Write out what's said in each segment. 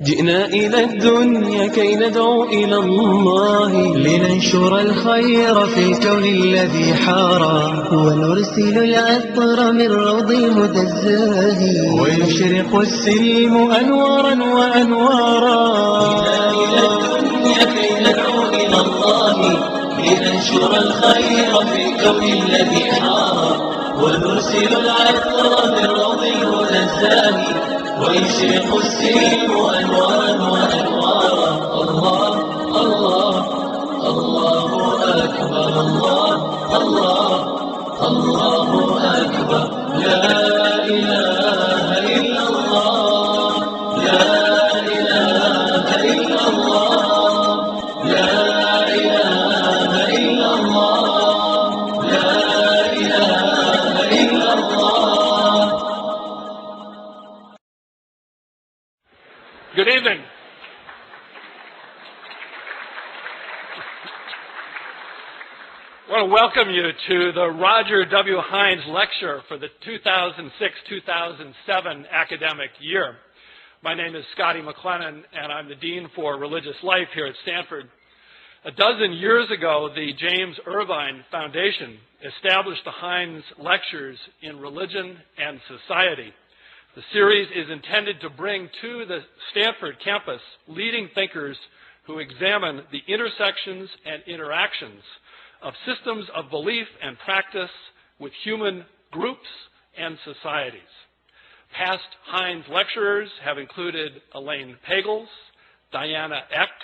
جئنا إلى الدنيا كي ندعو إلى الله، لننشر الخير في الكون الذي حارى، ونرسل العطر من روض الهدى الزاهي، ويشرق السلم أنوارا وأنوارا. جئنا إلى الدنيا كي ندعو إلى الله، لننشر الخير في الكون الذي حارى، ونرسل العطر من روض الهدى الزاهي، ويشرق السلم أنوارا وأنوارا. الله الله الله أكبر، الله الله الله أكبر، لا إله إلا الله، لا إله إلا الله، لا إله إلا الله، لا إله إلا الله. Good evening. I want to welcome you to the Roger W. Hines Lecture for the 2006-2007 academic year. My name is Scotty McLennan, and I'm the Dean for Religious Life here at Stanford. A dozen years ago, the James Irvine Foundation established the Hines Lectures in Religion and Society. The series is intended to bring to the Stanford campus leading thinkers who examine the intersections and interactions of systems of belief and practice with human groups and societies. Past Hines lecturers have included Elaine Pagels, Diana Eck,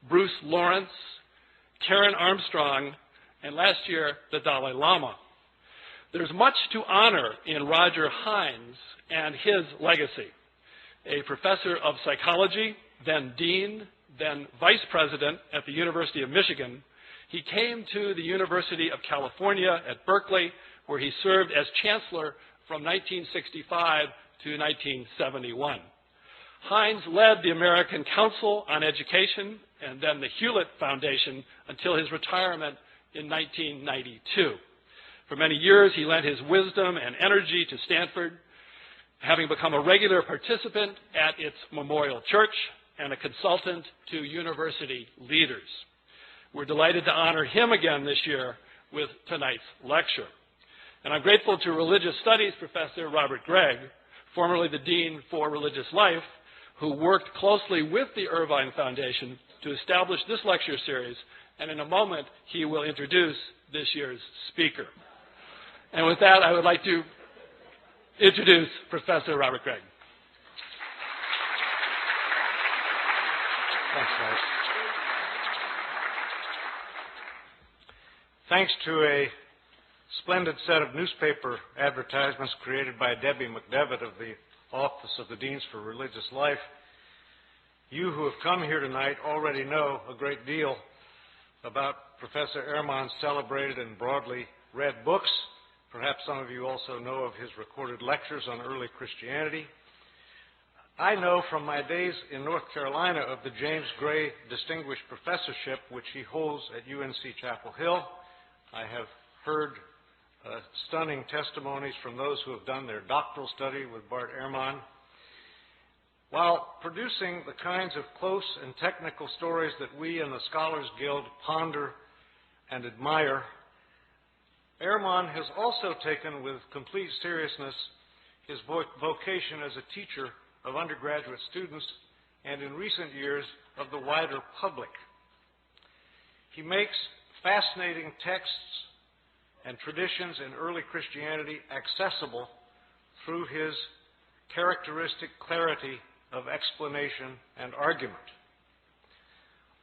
Bruce Lawrence, Karen Armstrong, and last year, the Dalai Lama. There's much to honor in Roger Hines and his legacy. A professor of psychology, then dean, then vice president at the University of Michigan, he came to the University of California at Berkeley, where he served as chancellor from 1965 to 1971. Hines led the American Council on Education and then the Hewlett Foundation until his retirement in 1992. For many years, he lent his wisdom and energy to Stanford, having become a regular participant at its Memorial Church and a consultant to university leaders. We're delighted to honor him again this year with tonight's lecture. And I'm grateful to Religious Studies Professor Robert Gregg, formerly the Dean for Religious Life, who worked closely with the Irvine Foundation to establish this lecture series, and in a moment he will introduce this year's speaker. And with that, I would like to introduce Professor Robert Gregg. Thanks, guys. Thanks to a splendid set of newspaper advertisements created by Debbie McDevitt of the Office of the Deans for Religious Life, you who have come here tonight already know a great deal about Professor Ehrman's celebrated and broadly read books. Perhaps some of you also know of his recorded lectures on early Christianity. I know from my days in North Carolina of the James Gray Distinguished Professorship, which he holds at UNC Chapel Hill. I have heard stunning testimonies from those who have done their doctoral study with Bart Ehrman. While producing the kinds of close and technical stories that we in the Scholars Guild ponder and admire, Ehrman has also taken with complete seriousness his vocation as a teacher of undergraduate students and in recent years of the wider public. He makes fascinating texts and traditions in early Christianity accessible through his characteristic clarity of explanation and argument.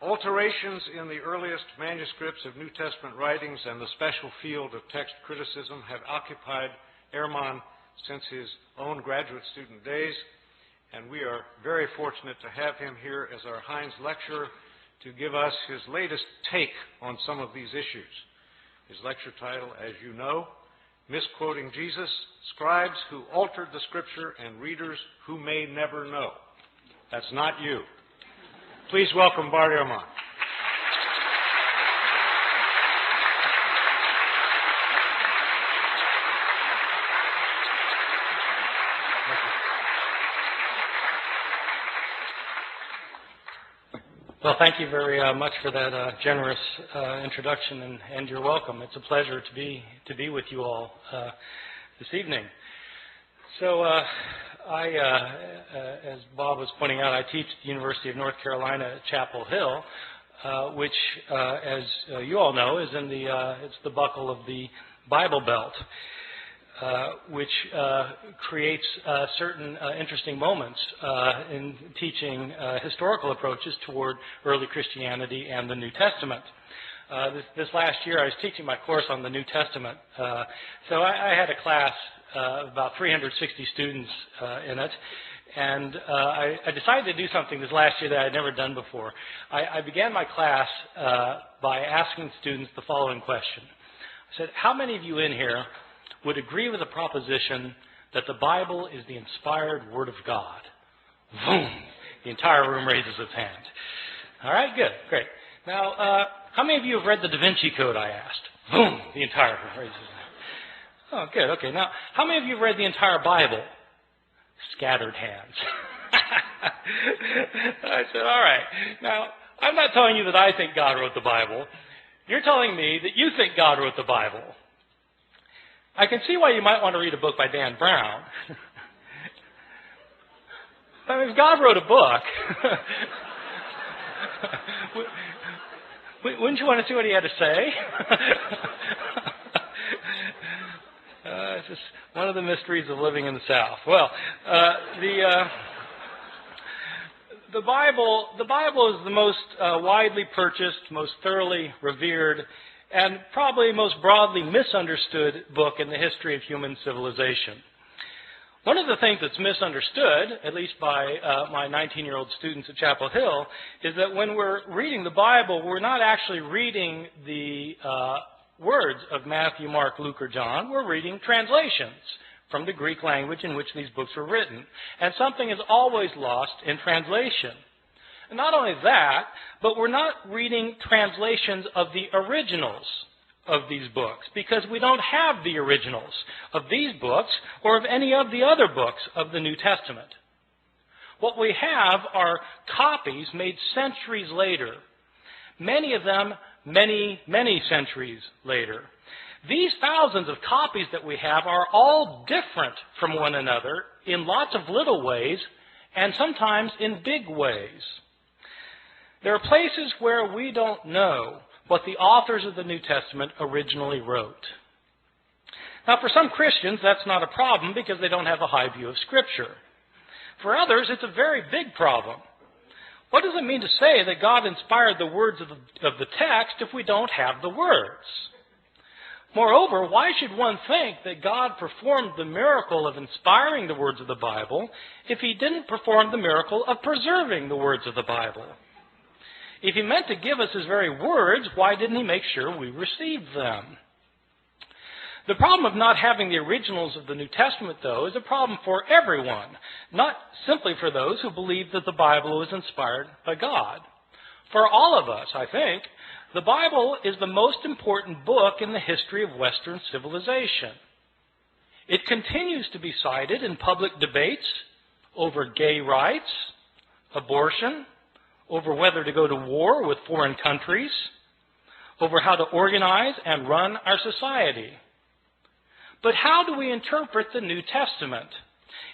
Alterations in the earliest manuscripts of New Testament writings and the special field of text criticism have occupied Ehrman since his own graduate student days, and we are very fortunate to have him here as our Hines lecturer to give us his latest take on some of these issues. His lecture title, as you know, Misquoting Jesus, Scribes Who Altered the Scripture and Readers Who May Never Know. That's not you. Please welcome Bart Ehrman. Well, thank you very much for that generous introduction, and you're welcome. It's a pleasure to be with you all this evening. So, as Bob was pointing out, I teach at the University of North Carolina at Chapel Hill, which, as you all know, is in it's the buckle of the Bible Belt, which creates certain interesting moments in teaching historical approaches toward early Christianity and the New Testament. This last year, I was teaching my course on the New Testament, so I had a class of about 360 students in it, and I decided to do something this last year that I had never done before. I began my class by asking students the following question. I said, how many of you in here would agree with the proposition that the Bible is the inspired Word of God? Boom! The entire room raises its hand. All right, good, great. Now, how many of you have read the Da Vinci Code, I asked? Boom! The entire room raises its hand. Oh, good, okay. Now, how many of you have read the entire Bible? Scattered hands. I said, all right. Now, I'm not telling you that I think God wrote the Bible. You're telling me that you think God wrote the Bible. I can see why you might want to read a book by Dan Brown. I mean, if God wrote a book, wouldn't you want to see what he had to say? It's just one of the mysteries of living in the South. Well, the Bible is the most widely purchased, most thoroughly revered, and probably most broadly misunderstood book in the history of human civilization. One of the things that's misunderstood, at least by my 19-year-old students at Chapel Hill, is that when we're reading the Bible, we're not actually reading the words of Matthew, Mark, Luke, or John. We're reading translations from the Greek language in which these books were written. And something is always lost in translation. And not only that, but we're not reading translations of the originals of these books, because we don't have the originals of these books or of any of the other books of the New Testament. What we have are copies made centuries later, many of them many, many centuries later. These thousands of copies that we have are all different from one another in lots of little ways and sometimes in big ways. There are places where we don't know what the authors of the New Testament originally wrote. Now, for some Christians, that's not a problem because they don't have a high view of Scripture. For others, it's a very big problem. What does it mean to say that God inspired the words of the text if we don't have the words? Moreover, why should one think that God performed the miracle of inspiring the words of the Bible if he didn't perform the miracle of preserving the words of the Bible? If he meant to give us his very words, why didn't he make sure we received them? The problem of not having the originals of the New Testament, though, is a problem for everyone, not simply for those who believe that the Bible was inspired by God. For all of us, I think, the Bible is the most important book in the history of Western civilization. It continues to be cited in public debates over gay rights, abortion, over whether to go to war with foreign countries, over how to organize and run our society. But how do we interpret the New Testament?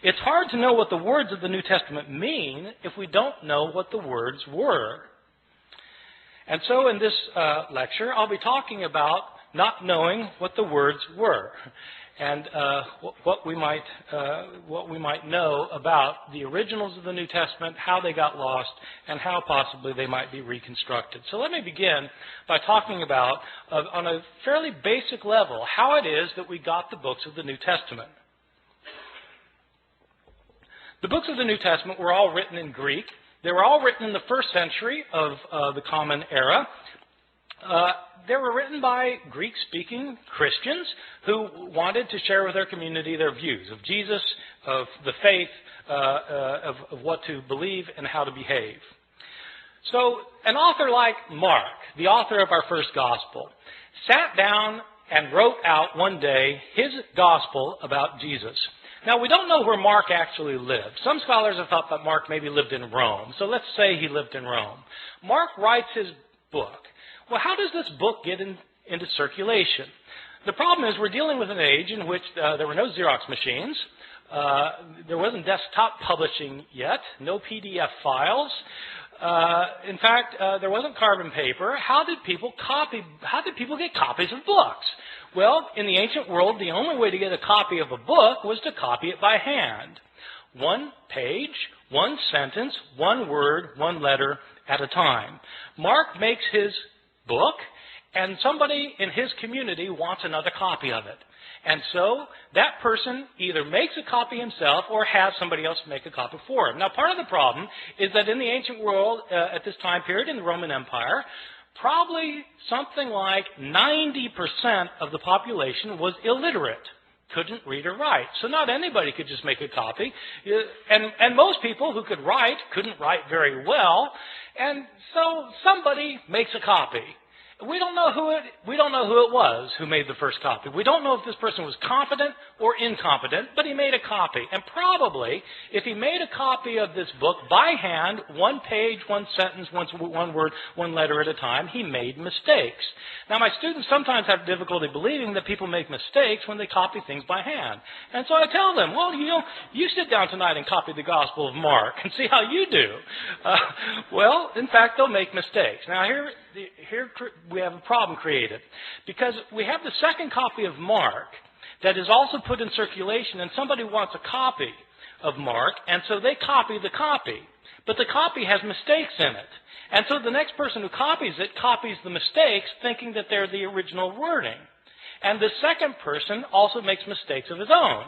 It's hard to know what the words of the New Testament mean if we don't know what the words were. And so in this lecture, I'll be talking about not knowing what the words were and what we might know about the originals of the New Testament, how they got lost, and how possibly they might be reconstructed. So let me begin by talking about, on a fairly basic level, how it is that we got the books of the New Testament. The books of the New Testament were all written in Greek. They were all written in the first century of the Common Era. They were written by Greek-speaking Christians who wanted to share with their community their views of Jesus, of the faith, of what to believe and how to behave. So an author like Mark, the author of our first gospel, sat down and wrote out one day his gospel about Jesus. Now, we don't know where Mark actually lived. Some scholars have thought that Mark maybe lived in Rome. So let's say he lived in Rome. Mark writes his book. Well, how does this book get into circulation? The problem is we're dealing with an age in which there were no Xerox machines. There wasn't desktop publishing yet, no PDF files. In fact, there wasn't carbon paper. How did people get copies of books? Well, in the ancient world, the only way to get a copy of a book was to copy it by hand. One page, one sentence, one word, one letter at a time. Mark makes his book, and somebody in his community wants another copy of it. And so that person either makes a copy himself or has somebody else make a copy for him. Now, part of the problem is that in the ancient world, at this time period in the Roman Empire, probably something like 90% of the population was illiterate, couldn't read or write. So not anybody could just make a copy. And most people who could write couldn't write very well. And so somebody makes a copy. We don't know who it was who made the first copy. We don't know if this person was competent or incompetent, but he made a copy. And probably, if he made a copy of this book by hand, one page, one sentence, one word, one letter at a time, he made mistakes. Now, my students sometimes have difficulty believing that people make mistakes when they copy things by hand. And so I tell them, well, you sit down tonight and copy the Gospel of Mark and see how you do. Well, in fact, they'll make mistakes. Now, here we have a problem created, because we have the second copy of Mark that is also put in circulation, and somebody wants a copy of Mark, and so they copy the copy. But the copy has mistakes in it. And so the next person who copies it copies the mistakes, thinking that they're the original wording. And the second person also makes mistakes of his own.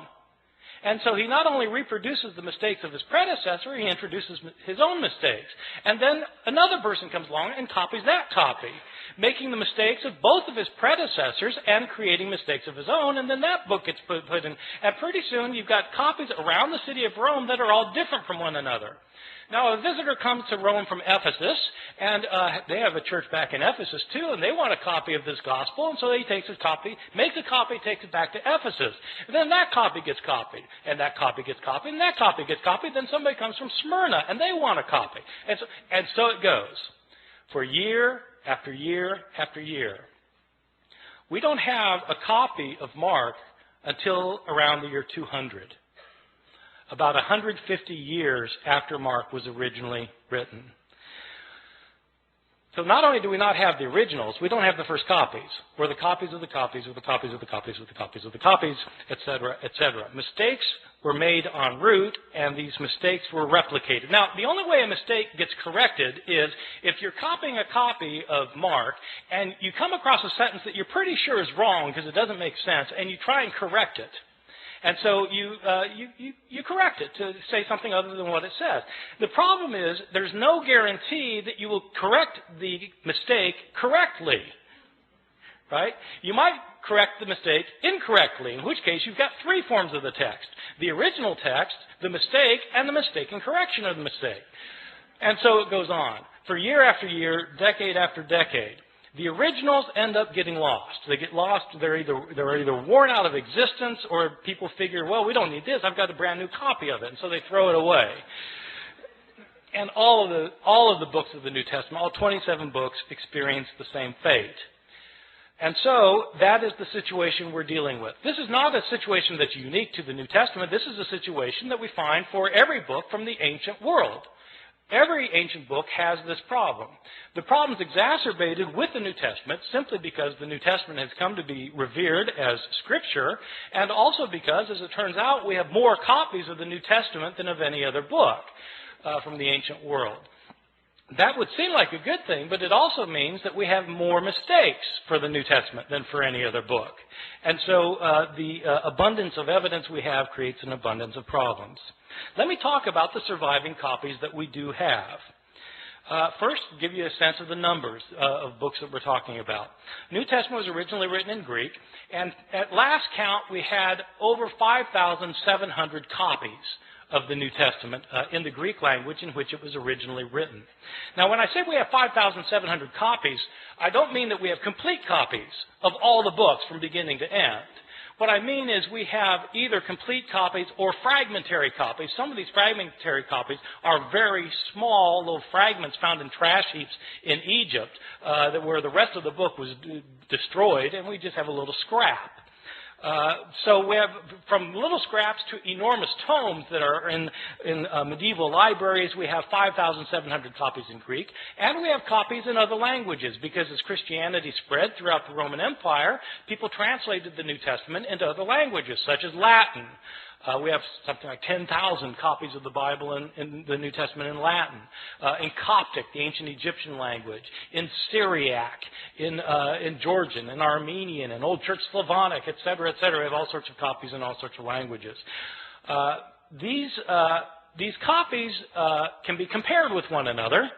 And so he not only reproduces the mistakes of his predecessor, he introduces his own mistakes. And then another person comes along and copies that copy, making the mistakes of both of his predecessors and creating mistakes of his own. And then that book gets put in. And pretty soon you've got copies around the city of Rome that are all different from one another. Now, a visitor comes to Rome from Ephesus, and they have a church back in Ephesus too, and they want a copy of this gospel, and so he takes his copy, makes a copy, takes it back to Ephesus. And then that copy gets copied, and that copy gets copied, and that copy gets copied. Then somebody comes from Smyrna, and they want a copy. And so it goes for year after year after year. We don't have a copy of Mark until around the year 200. About 150 years after Mark was originally written. So not only do we not have the originals, we don't have the first copies, or the copies of the copies of the copies of the copies of the copies of the copies, etc., etc. Mistakes were made en route, and these mistakes were replicated. Now, the only way a mistake gets corrected is if you're copying a copy of Mark, and you come across a sentence that you're pretty sure is wrong because it doesn't make sense, and you try and correct it. And so you correct it to say something other than what it says. The problem is there's no guarantee that you will correct the mistake correctly. Right? You might correct the mistake incorrectly, in which case you've got three forms of the text. The original text, the mistake, and the mistaken correction of the mistake. And so it goes on. For year after year, decade after decade. The originals end up getting lost. They get lost. They're either worn out of existence, or people figure, well, we don't need this. I've got a brand new copy of it, and so they throw it away. And all of the books of the New Testament, all 27 books, experience the same fate. And so that is the situation we're dealing with. This is not a situation that's unique to the New Testament. This is a situation that we find for every book from the ancient world. Every ancient book has this problem. The problem is exacerbated with the New Testament simply because the New Testament has come to be revered as Scripture, and also because, as it turns out, we have more copies of the New Testament than of any other book from the ancient world. That would seem like a good thing, but it also means that we have more mistakes for the New Testament than for any other book. And so the abundance of evidence we have creates an abundance of problems. Let me talk about the surviving copies that we do have. First, give you a sense of the numbers of books that we're talking about. New Testament was originally written in Greek, and at last count we had over 5,700 copies of the New Testament in the Greek language in which it was originally written. Now, when I say we have 5,700 copies, I don't mean that we have complete copies of all the books from beginning to end. What I mean is we have either complete copies or fragmentary copies. Some of these fragmentary copies are very small, little fragments found in trash heaps in Egypt, where the rest of the book was destroyed, and we just have a little scrap. So we have from little scraps to enormous tomes that are in medieval libraries. We have 5,700 copies in Greek, and we have copies in other languages because as Christianity spread throughout the Roman Empire, people translated the New Testament into other languages, such as Latin. We have something like 10,000 copies of the Bible in the New Testament in Latin, in Coptic, the ancient Egyptian language, in Syriac, in Georgian, in Armenian, in Old Church Slavonic, etc., etc. We have all sorts of copies in all sorts of languages. These copies can be compared with one another,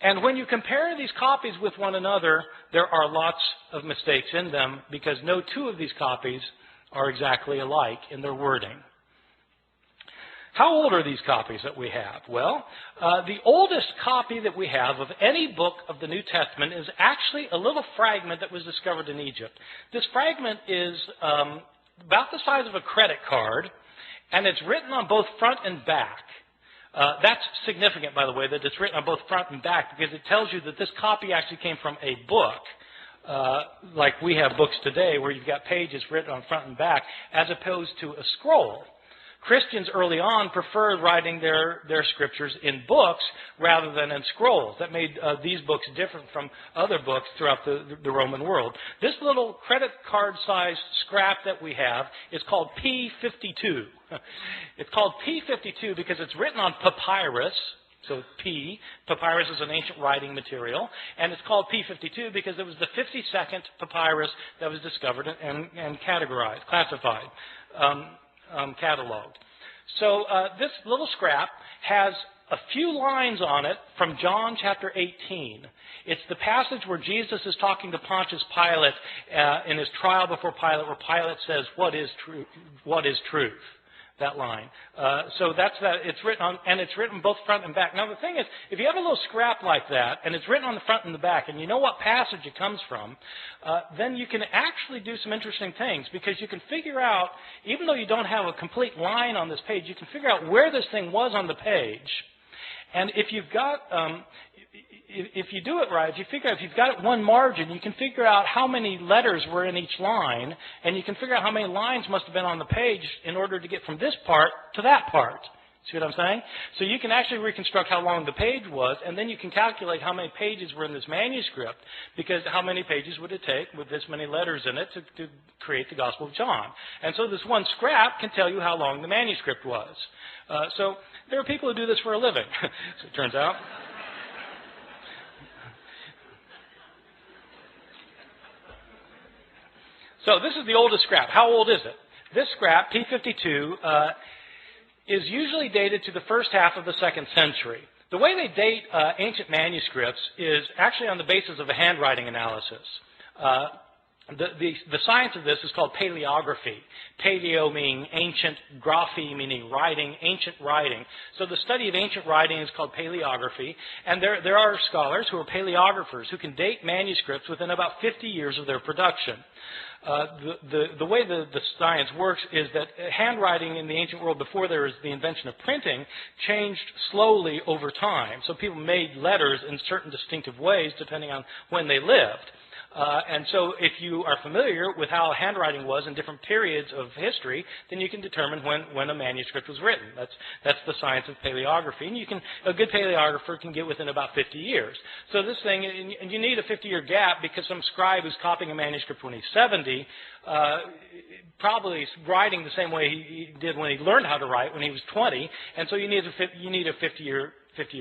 and when you compare these copies with one another, there are lots of mistakes in them because no two of these copies are exactly alike in their wording. How old are these copies that we have? Well, the oldest copy that we have of any book of the New Testament is actually a little fragment that was discovered in Egypt. This fragment is about the size of a credit card, and it's written on both front and back. That's significant, by the way, that it's written on both front and back, because it tells you that this copy actually came from a book. Like we have books today where you've got pages written on front and back as opposed to a scroll. Christians early on preferred writing their scriptures in books rather than in scrolls. That made these books different from other books throughout the Roman world. This little credit card-sized scrap that we have is called P52. It's called P52 because it's written on papyrus. So papyrus is an ancient writing material, and it's called P52 because it was the 52nd papyrus that was discovered and categorized, classified, cataloged. So this little scrap has a few lines on it from John chapter 18. It's the passage where Jesus is talking to Pontius Pilate in his trial before Pilate, where Pilate says, "What is truth? What is truth?" That line. So that's that. It's written on, and it's written both front and back. Now the thing is, if you have a little scrap like that, and it's written on the front and the back, and you know what passage it comes from, then you can actually do some interesting things, because you can figure out, even though you don't have a complete line on this page, you can figure out where this thing was on the page. And if you've got, if you do it right, if you figure out, if you've got one margin, you can figure out how many letters were in each line, and you can figure out how many lines must have been on the page in order to get from this part to that part. See what I'm saying? So you can actually reconstruct how long the page was, and then you can calculate how many pages were in this manuscript, because how many pages would it take with this many letters in it to create the Gospel of John. And so this one scrap can tell you how long the manuscript was. So there are people who do this for a living, so it turns out. So this is the oldest scrap. How old is it? This scrap, P52, is usually dated to the first half of the 2nd century. The way they date ancient manuscripts is actually on the basis of a handwriting analysis. The science of this is called paleography. Paleo meaning ancient, graphy meaning writing, ancient writing. So the study of ancient writing is called paleography, and there are scholars who are paleographers who can date manuscripts within about 50 years of their production. The way the science works is that handwriting in the ancient world, before there was the invention of printing, changed slowly over time. So people made letters in certain distinctive ways depending on when they lived. And so if you are familiar with how handwriting was in different periods of history, then you can determine when a manuscript was written. That's the science of paleography. And a good paleographer can get within about 50 years. So this thing, and you need a 50-year gap, because some scribe who's copying a manuscript when he's 70, probably is writing the same way he did when he learned how to write when he was 20. And so you need a 50-year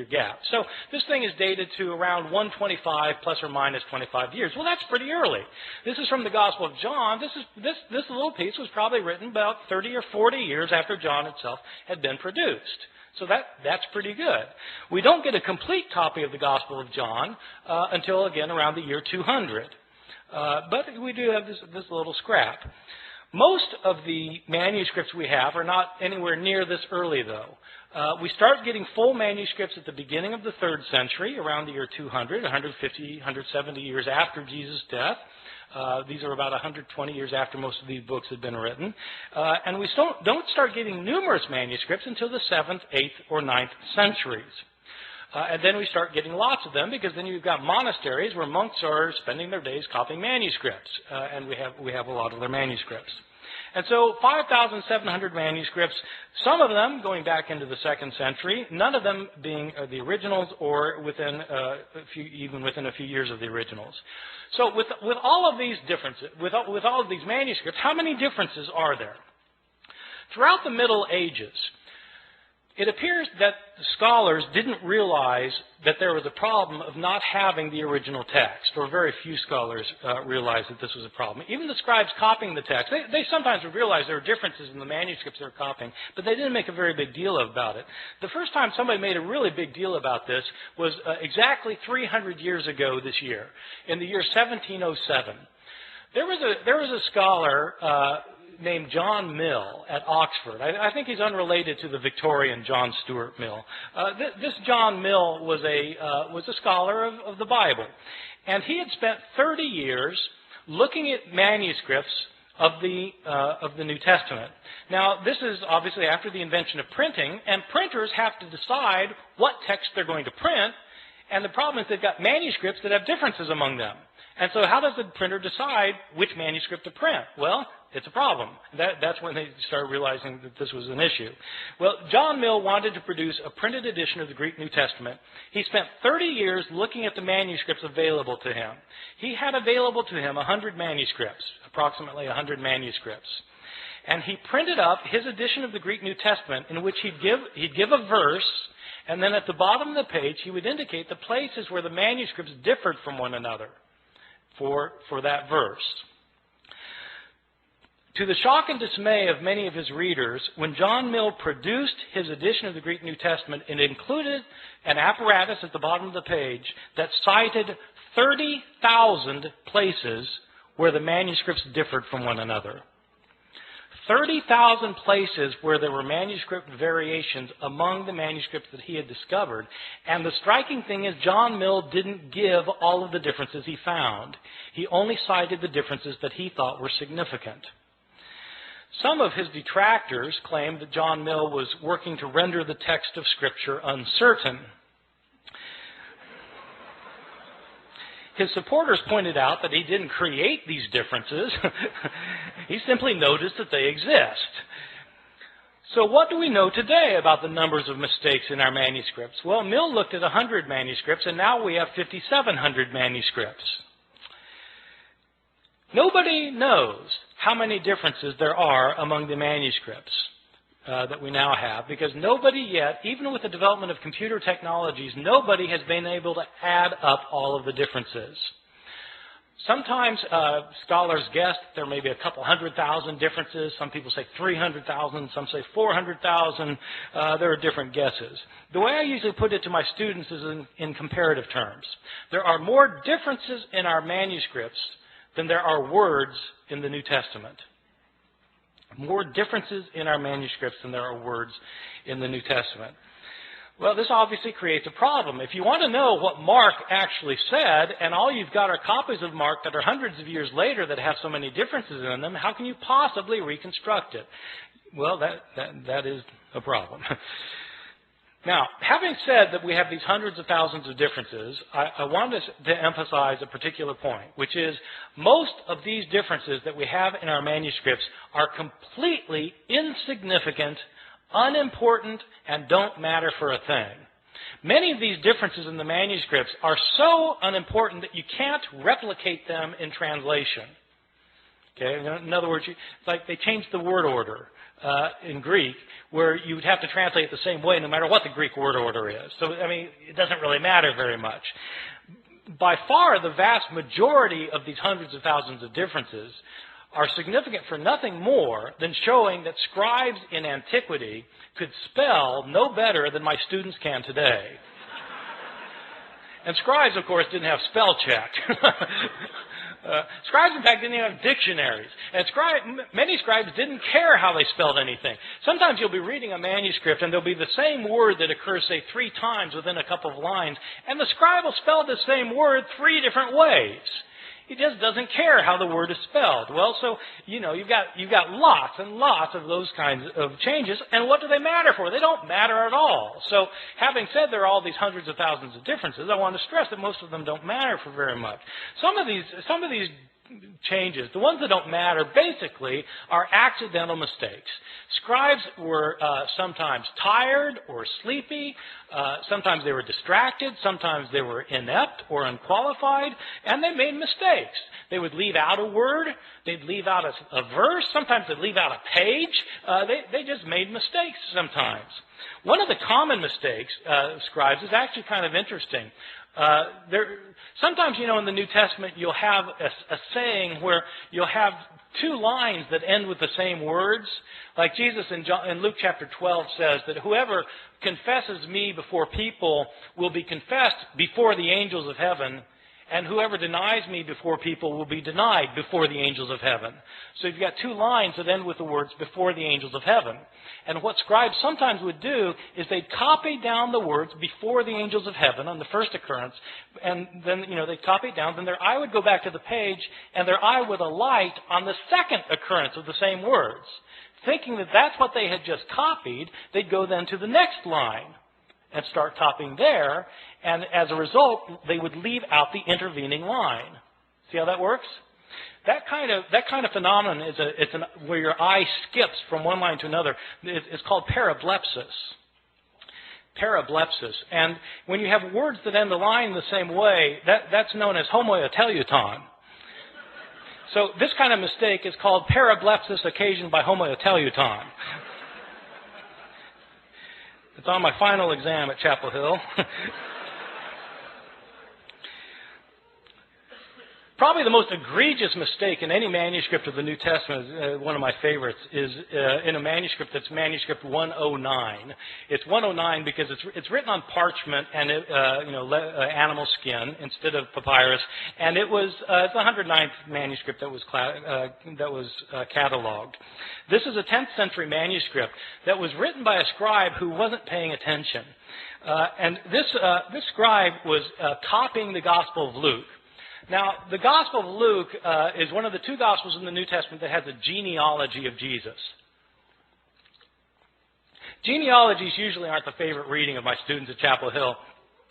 gap. So this thing is dated to around 125 plus or minus 25 years. Well, that's pretty early. This is from the Gospel of John. This little piece was probably written about 30 or 40 years after John itself had been produced. So that's pretty good. We don't get a complete copy of the Gospel of John until, again, around the year 200. But we do have this little scrap. Most of the manuscripts we have are not anywhere near this early, though. We start getting full manuscripts at the beginning of the 3rd century, around the year 200, 150, 170 years after Jesus' death. These are about 120 years after most of these books had been written. And we don't start getting numerous manuscripts until the 7th, 8th, or 9th centuries. And then we start getting lots of them, because then you've got monasteries where monks are spending their days copying manuscripts, and we have a lot of their manuscripts. And so 5,700 manuscripts, some of them going back into the 2nd century, none of them being the originals, or within even within a few years of the originals. So with all of these differences, with all of these manuscripts, how many differences are there? Throughout the Middle Ages, it appears that the scholars didn't realize that there was a problem of not having the original text, or very few scholars realized that this was a problem. Even the scribes copying the text, they sometimes would realize there were differences in the manuscripts they were copying, but they didn't make a very big deal about it. The first time somebody made a really big deal about this was exactly 300 years ago this year, in the year 1707. There was a scholar named John Mill at Oxford. I think he's unrelated to the Victorian John Stuart Mill. This John Mill was a scholar of the Bible, and he had spent 30 years looking at manuscripts of the New Testament. Now, this is obviously after the invention of printing, and printers have to decide what text they're going to print, and the problem is they've got manuscripts that have differences among them. And so how does the printer decide which manuscript to print? Well, it's a problem. That's when they started realizing that this was an issue. Well, John Mill wanted to produce a printed edition of the Greek New Testament. He spent 30 years looking at the manuscripts available to him. He had available to him 100 manuscripts, approximately 100 manuscripts. And he printed up his edition of the Greek New Testament, in which he'd give a verse, and then at the bottom of the page he would indicate the places where the manuscripts differed from one another for that verse. To the shock and dismay of many of his readers, when John Mill produced his edition of the Greek New Testament, it included an apparatus at the bottom of the page that cited 30,000 places where the manuscripts differed from one another. 30,000 places where there were manuscript variations among the manuscripts that he had discovered. And the striking thing is, John Mill didn't give all of the differences he found. He only cited the differences that he thought were significant. Some of his detractors claimed that John Mill was working to render the text of Scripture uncertain. His supporters pointed out that he didn't create these differences. He simply noticed that they exist. So what do we know today about the numbers of mistakes in our manuscripts? Well, Mill looked at 100 manuscripts, and now we have 5,700 manuscripts. Nobody knows how many differences there are among the manuscripts that we now have, because nobody yet, even with the development of computer technologies, nobody has been able to add up all of the differences. Sometimes scholars guess that there may be a couple 100,000 differences. Some people say 300,000. Some say 400,000. There are different guesses. The way I usually put it to my students is in comparative terms. There are more differences in our manuscripts than there are words in the New Testament. More differences in our manuscripts than there are words in the New Testament. Well, this obviously creates a problem. If you want to know what Mark actually said, and all you've got are copies of Mark that are hundreds of years later that have so many differences in them, how can you possibly reconstruct it? Well, that is a problem. Now, having said that we have these hundreds of thousands of differences, I wanted to emphasize a particular point, which is most of these differences that we have in our manuscripts are completely insignificant, unimportant, and don't matter for a thing. Many of these differences in the manuscripts are so unimportant that you can't replicate them in translation. Okay? In other words, it's like they changed the word order in Greek, where you would have to translate it the same way no matter what the Greek word order is. So, I mean, it doesn't really matter very much. By far, the vast majority of these hundreds of thousands of differences are significant for nothing more than showing that scribes in antiquity could spell no better than my students can today. And scribes, of course, didn't have spell check. Scribes, in fact, didn't even have dictionaries. And many scribes didn't care how they spelled anything. Sometimes you'll be reading a manuscript and there'll be the same word that occurs, say, 3 times within a couple of lines, and the scribe will spell the same word 3 different ways. He just doesn't care how the word is spelled. Well, so, you've got lots and lots of those kinds of changes, and what do they matter for? They don't matter at all. So, having said there are all these hundreds of thousands of differences, I want to stress that most of them don't matter for very much. Some of these changes, the ones that don't matter, basically are accidental mistakes. Scribes were sometimes tired or sleepy. Sometimes they were distracted. Sometimes they were inept or unqualified. And they made mistakes. They would leave out a word. They'd leave out a verse. Sometimes they'd leave out a page. They just made mistakes sometimes. One of the common mistakes of scribes is actually kind of interesting. Sometimes, in the New Testament, you'll have a saying where you'll have 2 lines that end with the same words. Like Jesus in Luke chapter 12 says that whoever confesses me before people will be confessed before the angels of heaven, and whoever denies me before people will be denied before the angels of heaven. So you've got 2 lines that end with the words before the angels of heaven. And what scribes sometimes would do is they'd copy down the words before the angels of heaven on the first occurrence, and then, they'd copy it down, then their eye would go back to the page, and their eye would alight on the second occurrence of the same words. Thinking that that's what they had just copied, they'd go then to the next line and start copying there, and as a result, they would leave out the intervening line. See how that works? That kind of phenomenon is where your eye skips from one line to another. It's called parablepsis. Parablepsis. And when you have words that end the line the same way, that's known as homoteleuton. So this kind of mistake is called parablepsis occasioned by homoteleuton. It's on my final exam at Chapel Hill. Probably the most egregious mistake in any manuscript of the New Testament, one of my favorites, is in a manuscript that's manuscript 109. It's 109 because it's written on parchment and animal skin instead of papyrus, and it's the 109th manuscript that was cataloged. This is a 10th century manuscript that was written by a scribe who wasn't paying attention, and this scribe was copying the Gospel of Luke. Now, the Gospel of Luke is one of the 2 Gospels in the New Testament that has a genealogy of Jesus. Genealogies usually aren't the favorite reading of my students at Chapel Hill.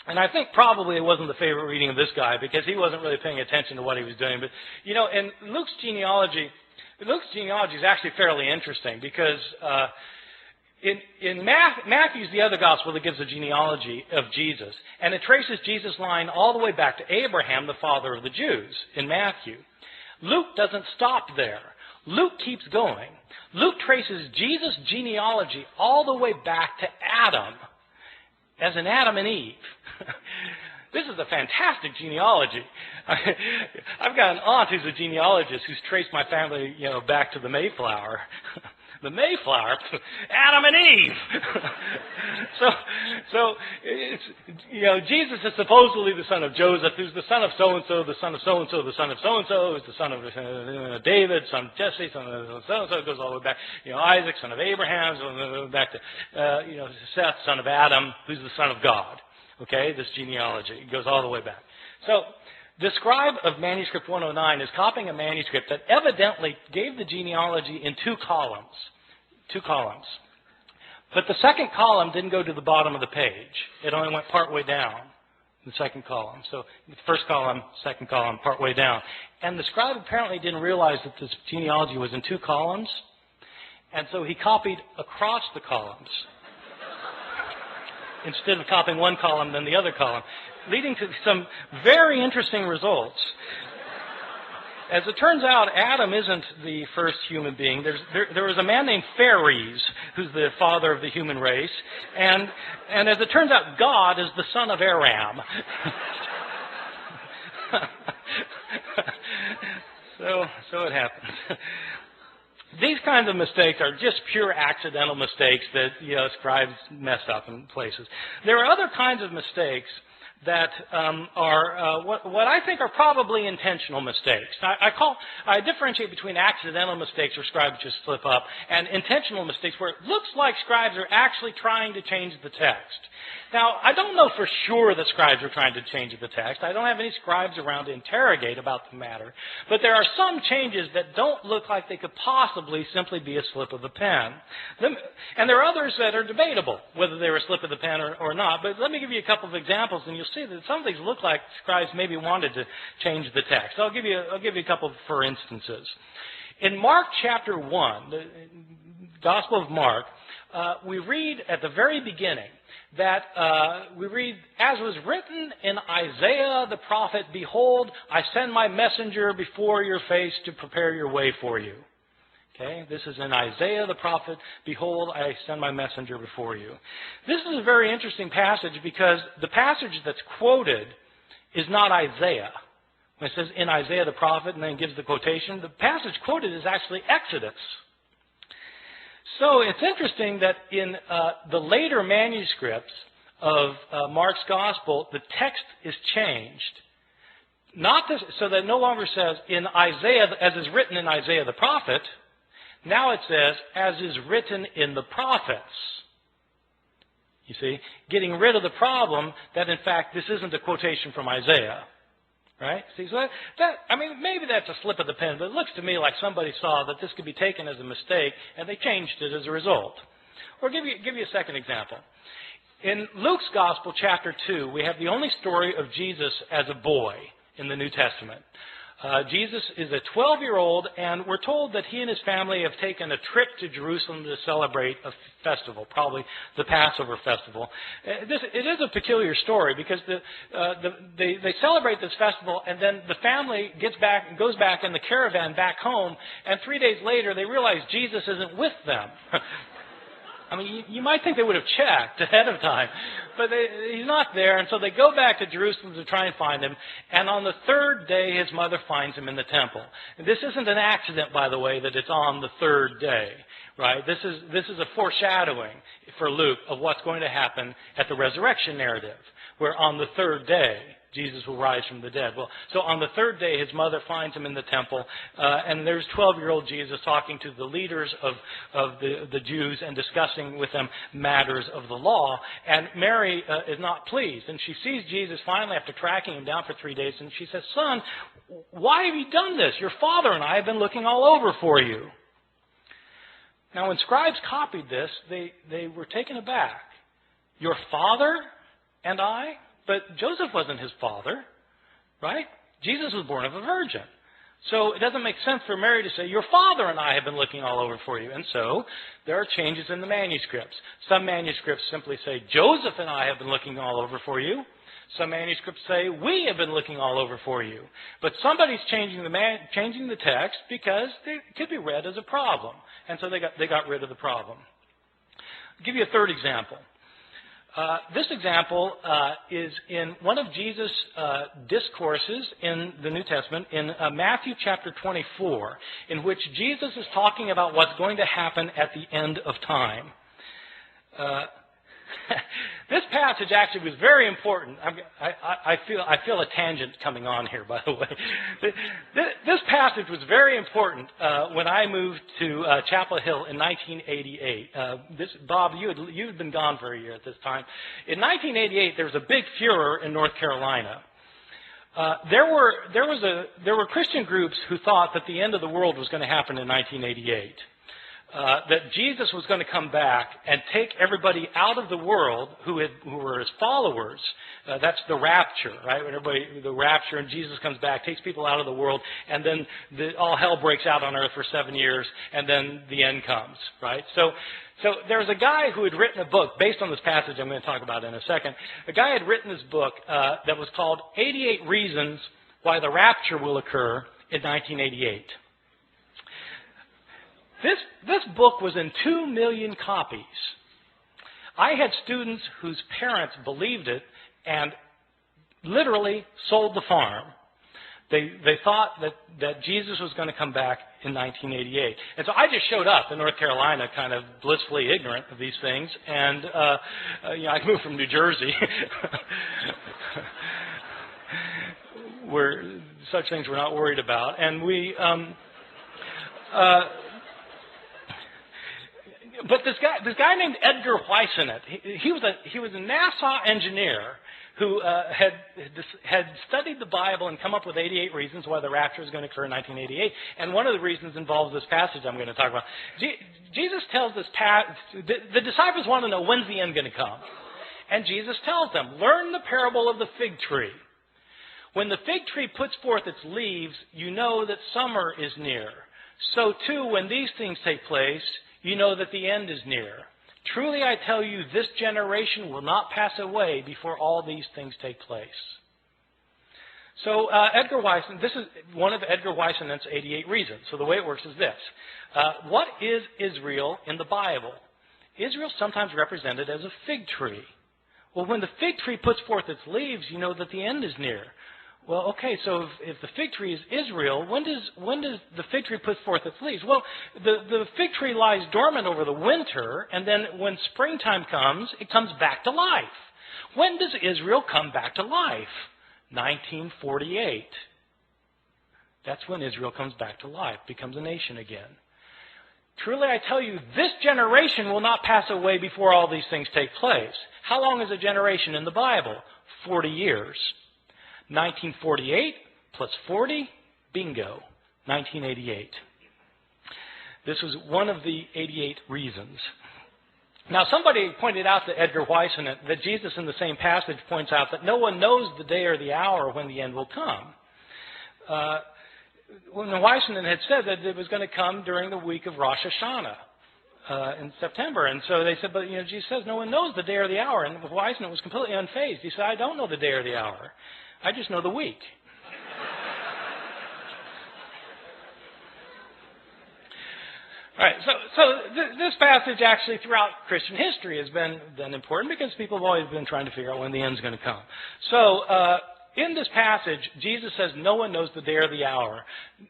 And I think probably it wasn't the favorite reading of this guy because he wasn't really paying attention to what he was doing. But, in Luke's genealogy is actually fairly interesting because in Matthew's the other gospel that gives the genealogy of Jesus, and it traces Jesus' line all the way back to Abraham, the father of the Jews, in Matthew. Luke doesn't stop there. Luke keeps going. Luke traces Jesus' genealogy all the way back to Adam, as in Adam and Eve. This is a fantastic genealogy. I've got an aunt who's a genealogist who's traced my family, back to the Mayflower. The Mayflower, Adam and Eve. so it's, Jesus is supposedly the son of Joseph, who's the son of so-and-so, the son of so-and-so, the son of so-and-so, who's the son of David, son of Jesse, son of so-and-so, it goes all the way back. Isaac, son of Abraham, back to, Seth, son of Adam, who's the son of God. Okay, this genealogy goes all the way back. So, the scribe of manuscript 109 is copying a manuscript that evidently gave the genealogy in 2 columns. 2 columns. But the second column didn't go to the bottom of the page. It only went partway down, the second column. So the first column, second column, partway down. And the scribe apparently didn't realize that this genealogy was in 2 columns. And so he copied across the columns instead of copying one column, then the other column, leading to some very interesting results. As it turns out, Adam isn't the first human being. There was a man named Phares, who's the father of the human race. And as it turns out, God is the son of Aram. So it happens. These kinds of mistakes are just pure accidental mistakes that scribes mess up in places. There are other kinds of mistakes that are what I think are probably intentional mistakes. I differentiate between accidental mistakes where scribes just slip up and intentional mistakes where it looks like scribes are actually trying to change the text. Now, I don't know for sure that scribes are trying to change the text. I don't have any scribes around to interrogate about the matter. But there are some changes that don't look like they could possibly simply be a slip of the pen. And there are others that are debatable, whether they were a slip of the pen or not. But let me give you a couple of examples, and you'll see that some of these look like scribes maybe wanted to change the text. I'll give you a couple for instances. In Mark chapter 1, the Gospel of Mark, we read at the very beginning that we read, as was written in Isaiah the prophet, behold, I send my messenger before your face to prepare your way for you. Okay, this is in Isaiah the prophet, behold, I send my messenger before you. This is a very interesting passage because the passage that's quoted is not Isaiah. When it says in Isaiah the prophet and then gives the quotation, the passage quoted is actually Exodus. So it's interesting that in the later manuscripts of Mark's Gospel, the text is changed. So that it no longer says in Isaiah, as is written in Isaiah the prophet. Now it says, as is written in the prophets. You see, getting rid of the problem that in fact this isn't a quotation from Isaiah. Right? See, so maybe that's a slip of the pen, but it looks to me like somebody saw that this could be taken as a mistake, and they changed it as a result. Or give you a second example. In Luke's Gospel, chapter 2, we have the only story of Jesus as a boy in the New Testament. Jesus is a 12-year-old, and we're told that he and his family have taken a trip to Jerusalem to celebrate a festival, probably the Passover festival. It is a peculiar story because they celebrate this festival, and then the family goes back in the caravan back home, and 3 days later they realize Jesus isn't with them. I mean, you might think they would have checked ahead of time, but he's not there, and so they go back to Jerusalem to try and find him, and on the third day his mother finds him in the temple. And this isn't an accident, by the way, that it's on the third day, right? This is a foreshadowing for Luke of what's going to happen at the resurrection narrative, where on the third day Jesus will rise from the dead. Well, so on the third day, his mother finds him in the temple, and there's 12-year-old Jesus talking to the leaders of the Jews and discussing with them matters of the law. And Mary is not pleased, and she sees Jesus finally after tracking him down for 3 days, and she says, "Son, why have you done this? Your father and I have been looking all over for you." Now, when scribes copied this, they were taken aback. Your father and I? But Joseph wasn't his father, right? Jesus was born of a virgin. So it doesn't make sense for Mary to say, your father and I have been looking all over for you. And so there are changes in the manuscripts. Some manuscripts simply say, Joseph and I have been looking all over for you. Some manuscripts say, we have been looking all over for you. But somebody's changing the text because it could be read as a problem. And so they got rid of the problem. I'll give you a third example. This example is in one of Jesus' discourses in the New Testament, in Matthew chapter 24, in which Jesus is talking about what's going to happen at the end of time. This passage actually was very important. I feel a tangent coming on here, by the way. This passage was very important when I moved to Chapel Hill in 1988. Bob, you had been gone for a year at this time. In 1988, there was a big furor in North Carolina. There were Christian groups who thought that the end of the world was going to happen in 1988. That Jesus was going to come back and take everybody out of the world who were his followers. That's the rapture, right? When the rapture, and Jesus comes back, takes people out of the world, and then all hell breaks out on earth for 7 years, and then the end comes, right? So there was a guy who had written a book based on this passage I'm going to talk about in a second. A guy had written this book that was called 88 Reasons Why the Rapture Will Occur in 1988. This book was in 2 million copies. I had students whose parents believed it and literally sold the farm. They thought that Jesus was going to come back in 1988. And so I just showed up in North Carolina kind of blissfully ignorant of these things. And, I moved from New Jersey where such things we're not worried about. And but this guy named Edgar Weissenett, he was a NASA engineer who had studied the Bible and come up with 88 reasons why the rapture is going to occur in 1988. And one of the reasons involves this passage I'm going to talk about. Jesus tells this the disciples want to know, when's the end going to come? And Jesus tells them, learn the parable of the fig tree. When the fig tree puts forth its leaves, you know that summer is near. So too, when these things take place, you know that the end is near. Truly I tell you, this generation will not pass away before all these things take place. So Edgar Weissenett, this is one of Edgar Weissenett's 88 reasons. So the way it works is this. What is Israel in the Bible? Israel is sometimes represented as a fig tree. Well, when the fig tree puts forth its leaves, you know that the end is near. Well, okay, so if the fig tree is Israel, when does the fig tree put forth its leaves? Well, the fig tree lies dormant over the winter, and then when springtime comes, it comes back to life. When does Israel come back to life? 1948. That's when Israel comes back to life, becomes a nation again. Truly I tell you, this generation will not pass away before all these things take place. How long is a generation in the Bible? 40 years. 1948 plus 40, bingo, 1988. This was one of the 88 reasons. Now, somebody pointed out to Edgar Weissenett that Jesus in the same passage points out that no one knows the day or the hour when the end will come. When Weissenett had said that it was going to come during the week of Rosh Hashanah in September. And so they said, but Jesus says no one knows the day or the hour. And Weissenett was completely unfazed. He said, I don't know the day or the hour. I just know the week. All right, so this passage actually throughout Christian history has been important because people have always been trying to figure out when the end's going to come. So in this passage, Jesus says no one knows the day or the hour,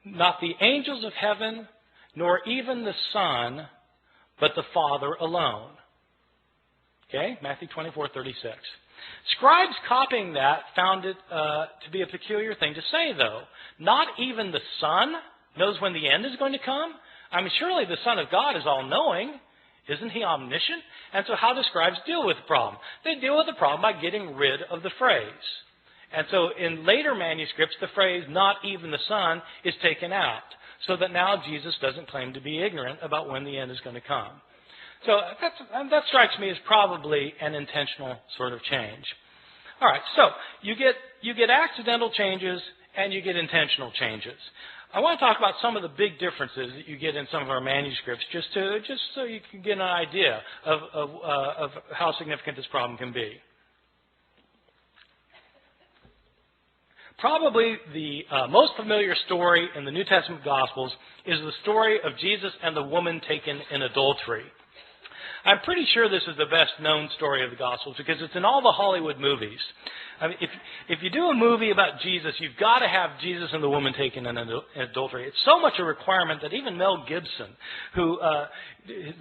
not the angels of heaven, nor even the Son, but the Father alone. Okay, Matthew 24:36. Scribes copying that found it to be a peculiar thing to say, though. Not even the Son knows when the end is going to come? I mean, surely the Son of God is all-knowing. Isn't he omniscient? And so how do scribes deal with the problem? They deal with the problem by getting rid of the phrase. And so in later manuscripts, the phrase, not even the Son, is taken out, so that now Jesus doesn't claim to be ignorant about when the end is going to come. So that strikes me as probably an intentional sort of change. All right, so you get accidental changes and you get intentional changes. I want to talk about some of the big differences that you get in some of our manuscripts, just so you can get an idea of how significant this problem can be. Probably the most familiar story in the New Testament Gospels is the story of Jesus and the woman taken in adultery. I'm pretty sure this is the best known story of the Gospels because it's in all the Hollywood movies. I mean, if you do a movie about Jesus, you've got to have Jesus and the woman taken in adultery. It's so much a requirement that even Mel Gibson, who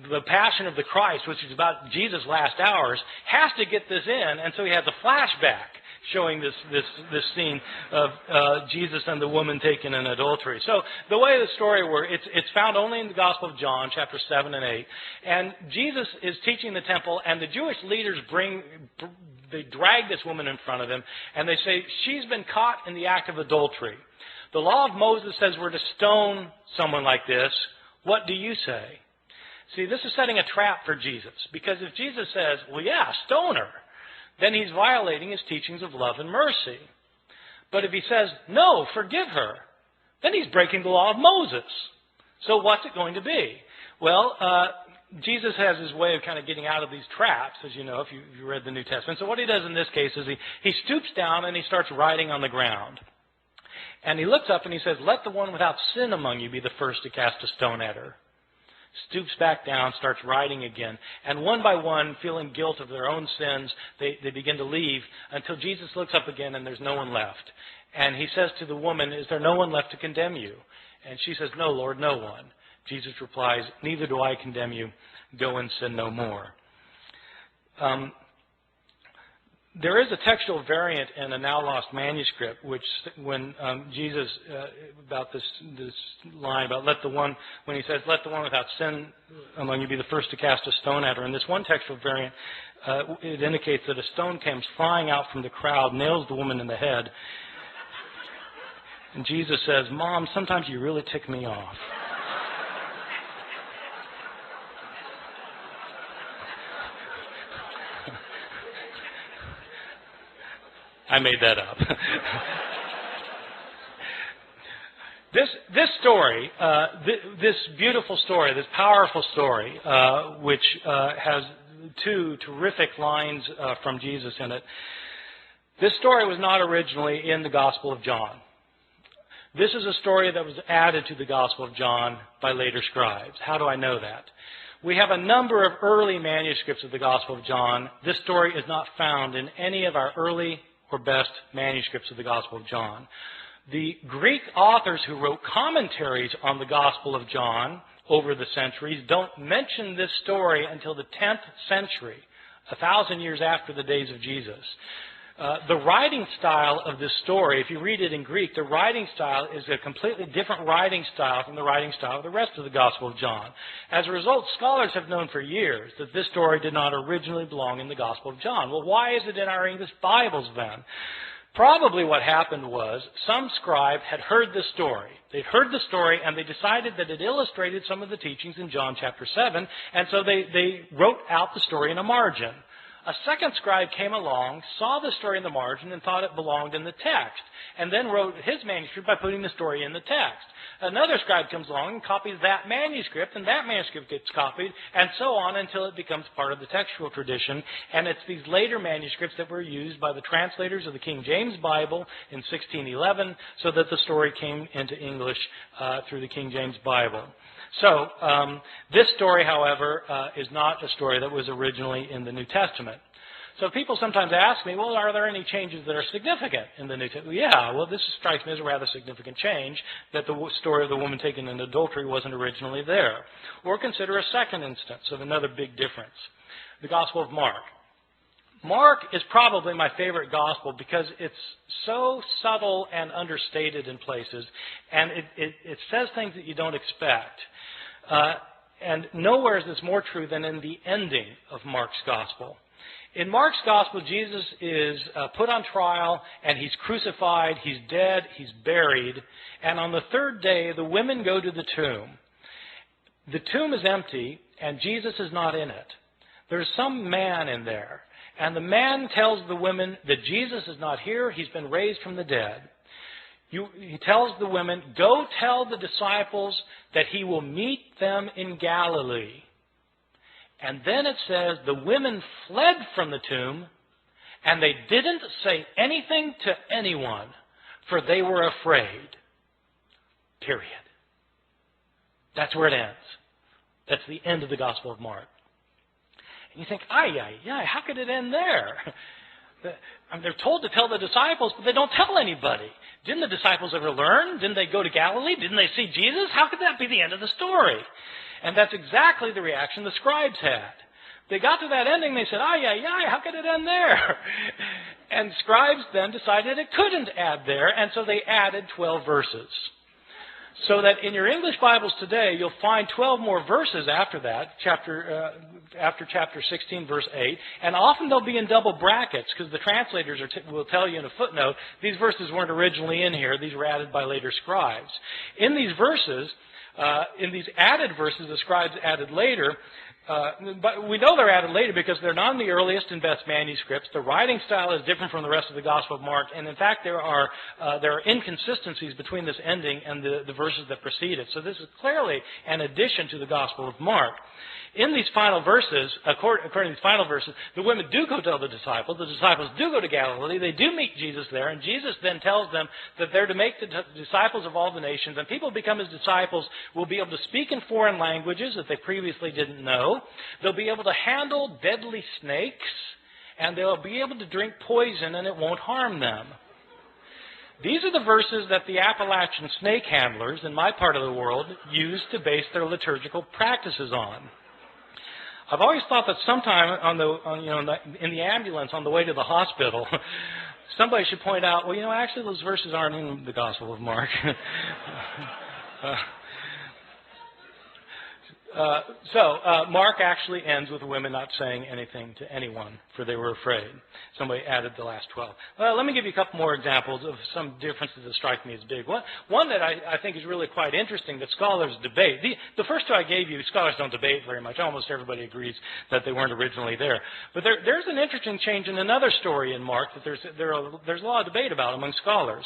The Passion of the Christ, which is about Jesus' last hours, has to get this in, and so he has a flashback showing this scene of Jesus and the woman taken in adultery. So the way the story works, it's found only in the Gospel of John, chapters 7 and 8. And Jesus is teaching the temple, and the Jewish leaders they drag this woman in front of him, and they say, she's been caught in the act of adultery. The law of Moses says we're to stone someone like this. What do you say? See, this is setting a trap for Jesus, because if Jesus says, well, yeah, stone her, then he's violating his teachings of love and mercy. But if he says, no, forgive her, then he's breaking the law of Moses. So what's it going to be? Well, Jesus has his way of kind of getting out of these traps, as you know, if you read the New Testament. So what he does in this case is he stoops down and he starts writing on the ground. And he looks up and he says, let the one without sin among you be the first to cast a stone at her. stoops back down, starts writing again. And one by one, feeling guilt of their own sins, they begin to leave until Jesus looks up again and there's no one left. And he says to the woman, "Is there no one left to condemn you?" And she says, "No, Lord, no one." Jesus replies, "Neither do I condemn you. Go and sin no more." There is a textual variant in a now lost manuscript, which when Jesus, about this line about when he says, "Let the one without sin among you be the first to cast a stone at her." In this one textual variant, it indicates that a stone comes flying out from the crowd, nails the woman in the head. And Jesus says, "Mom, sometimes you really tick me off." I made that up. This story, this beautiful story, this powerful story, which has two terrific lines from Jesus in it, this story was not originally in the Gospel of John. This is a story that was added to the Gospel of John by later scribes. How do I know that? We have a number of early manuscripts of the Gospel of John. This story is not found in any of our early or best manuscripts of the Gospel of John. The Greek authors who wrote commentaries on the Gospel of John over the centuries don't mention this story until the 10th century, 1,000 years after the days of Jesus. The writing style of this story, if you read it in Greek, the writing style is a completely different writing style from the writing style of the rest of the Gospel of John. As a result, scholars have known for years that this story did not originally belong in the Gospel of John. Well, why is it in our English Bibles then? Probably what happened was some scribe had heard this story. They'd heard the story and they decided that it illustrated some of the teachings in John chapter 7, and so they wrote out the story in a margin. A second scribe came along, saw the story in the margin, and thought it belonged in the text, and then wrote his manuscript by putting the story in the text. Another scribe comes along and copies that manuscript, and that manuscript gets copied, and so on until it becomes part of the textual tradition. And it's these later manuscripts that were used by the translators of the King James Bible in 1611, so that the story came into English through the King James Bible. So, this story, however, is not a story that was originally in the New Testament. So people sometimes ask me, well, are there any changes that are significant in the New Testament? Yeah, well, this strikes me as a rather significant change, that the story of the woman taken in adultery wasn't originally there. Or consider a second instance of another big difference, the Gospel of Mark. Mark is probably my favorite gospel because it's so subtle and understated in places, and it says things that you don't expect. And nowhere is this more true than in the ending of Mark's gospel. In Mark's gospel, Jesus is put on trial, and he's crucified, he's dead, he's buried, and on the third day, the women go to the tomb. The tomb is empty, and Jesus is not in it. There's some man in there. And the man tells the women that Jesus is not here. He's been raised from the dead. He tells the women, go tell the disciples that he will meet them in Galilee. And then it says the women fled from the tomb, and they didn't say anything to anyone, for they were afraid. Period. That's where it ends. That's the end of the Gospel of Mark. And you think, how could it end there? They're told to tell the disciples, but they don't tell anybody. Didn't the disciples ever learn? Didn't they go to Galilee? Didn't they see Jesus? How could that be the end of the story? And that's exactly the reaction the scribes had. They got to that ending, they said, how could it end there? And scribes then decided it couldn't add there, and so they added 12 verses. So that in your English Bibles today, you'll find 12 more verses after that, after chapter 16, verse 8. And often they'll be in double brackets, because the translators will tell you in a footnote, these verses weren't originally in here. These were added by later scribes. In these verses, in these added verses the scribes added later, But we know they're added later because they're not in the earliest and best manuscripts. The writing style is different from the rest of the Gospel of Mark, and in fact there are inconsistencies between this ending and the verses that precede it. So this is clearly an addition to the Gospel of Mark. In these final verses, according to these final verses, the women do go tell the disciples do go to Galilee, they do meet Jesus there, and Jesus then tells them that they're to make the disciples of all the nations, and people become his disciples will be able to speak in foreign languages that they previously didn't know. They'll be able to handle deadly snakes, and they'll be able to drink poison and it won't harm them. These are the verses that the Appalachian snake handlers in my part of the world use to base their liturgical practices on. I've always thought that sometime in the ambulance on the way to the hospital, somebody should point out, well, actually those verses aren't in the Gospel of Mark. Mark actually ends with the women not saying anything to anyone, for they were afraid. Somebody added the last 12. Well, let me give you a couple more examples of some differences that strike me as big. One that I think is really quite interesting that scholars debate. The first two I gave you, scholars don't debate very much. Almost everybody agrees that they weren't originally there. But there's an interesting change in another story in Mark that there's a lot of debate about among scholars.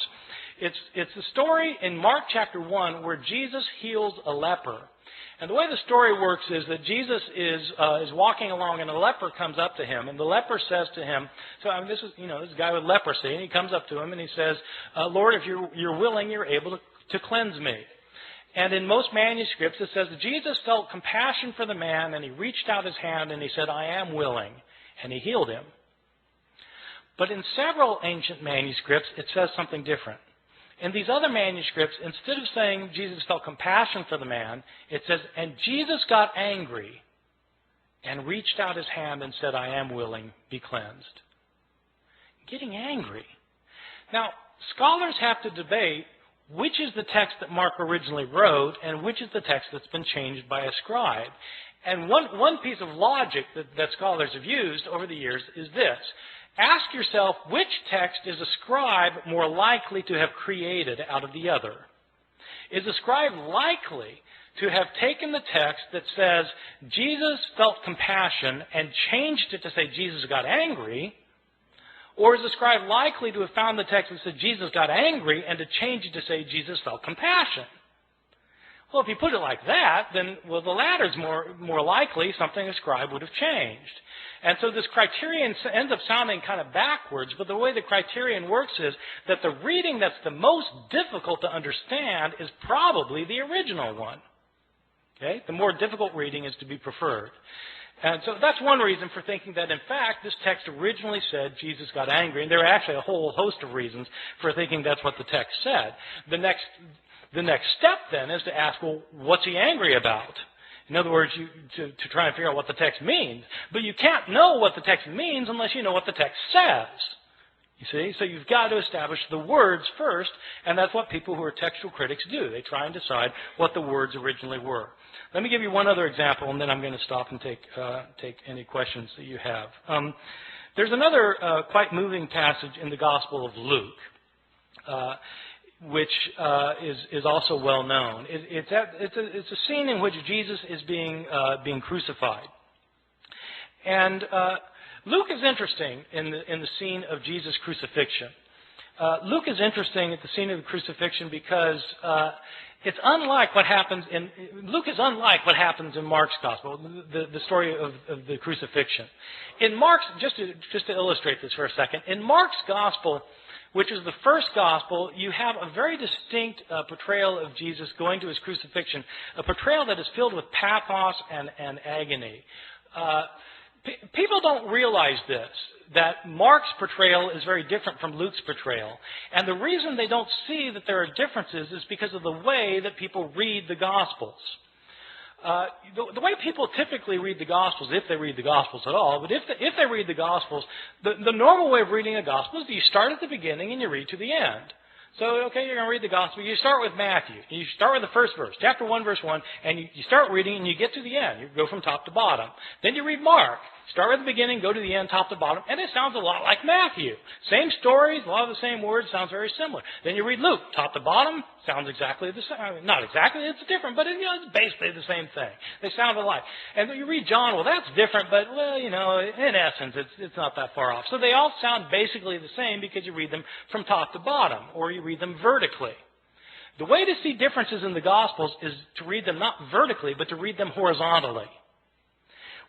It's the story in Mark chapter 1 where Jesus heals a leper. And the way the story works is that Jesus is walking along, and a leper comes up to him, and the leper says to him, this is this guy with leprosy, and he comes up to him and he says, Lord, if you're willing, you're able to cleanse me. And in most manuscripts it says that Jesus felt compassion for the man, and he reached out his hand and he said, I am willing, and he healed him. But in several ancient manuscripts it says something different. In these other manuscripts, instead of saying Jesus felt compassion for the man, it says, and Jesus got angry and reached out his hand and said, I am willing, be cleansed. Getting angry. Now, scholars have to debate which is the text that Mark originally wrote and which is the text that's been changed by a scribe. And one piece of logic that scholars have used over the years is this. Ask yourself, which text is a scribe more likely to have created out of the other? Is a scribe likely to have taken the text that says Jesus felt compassion and changed it to say Jesus got angry? Or is the scribe likely to have found the text that said Jesus got angry and to change it to say Jesus felt compassion? Well, if you put it like that, then, the latter is more likely something a scribe would have changed. And so this criterion ends up sounding kind of backwards, but the way the criterion works is that the reading that's the most difficult to understand is probably the original one. Okay? The more difficult reading is to be preferred. And so that's one reason for thinking that, in fact, this text originally said Jesus got angry. And there are actually a whole host of reasons for thinking that's what the text said. The next step, then, is to ask, well, what's he angry about? In other words, to try and figure out what the text means. But you can't know what the text means unless you know what the text says. You see? So you've got to establish the words first, and that's what people who are textual critics do. They try and decide what the words originally were. Let me give you one other example, and then I'm going to stop and take any questions that you have. There's another quite moving passage in the Gospel of Luke, which is also well known. It's a scene in which Jesus is being crucified, and Luke is interesting in the scene of Jesus' crucifixion. Luke is interesting at the scene of the crucifixion because it's unlike what happens in Luke is unlike what happens in Mark's gospel, the story of the crucifixion. In Mark's, just to illustrate this for a second, in Mark's gospel, which is the first gospel, you have a very distinct portrayal of Jesus going to his crucifixion, a portrayal that is filled with pathos and agony. People don't realize this, that Mark's portrayal is very different from Luke's portrayal. And the reason they don't see that there are differences is because of the way that people read the Gospels. The way people typically read the Gospels, if they read the Gospels at all, but if they read the Gospels, the normal way of reading a Gospel is you start at the beginning and you read to the end. So, okay, you're going to read the Gospel. You start with Matthew. You start with the first verse, chapter 1, verse 1, and you start reading and you get to the end. You go from top to bottom. Then you read Mark. Start with the beginning, go to the end, top to bottom, and it sounds a lot like Matthew. Same stories, a lot of the same words, sounds very similar. Then you read Luke, top to bottom, sounds exactly the same. I mean, not exactly, it's different, but it's basically the same thing. They sound alike. And when you read John, well, that's different, but, well, in essence, it's not that far off. So they all sound basically the same because you read them from top to bottom, or you read them vertically. The way to see differences in the Gospels is to read them not vertically, but to read them horizontally.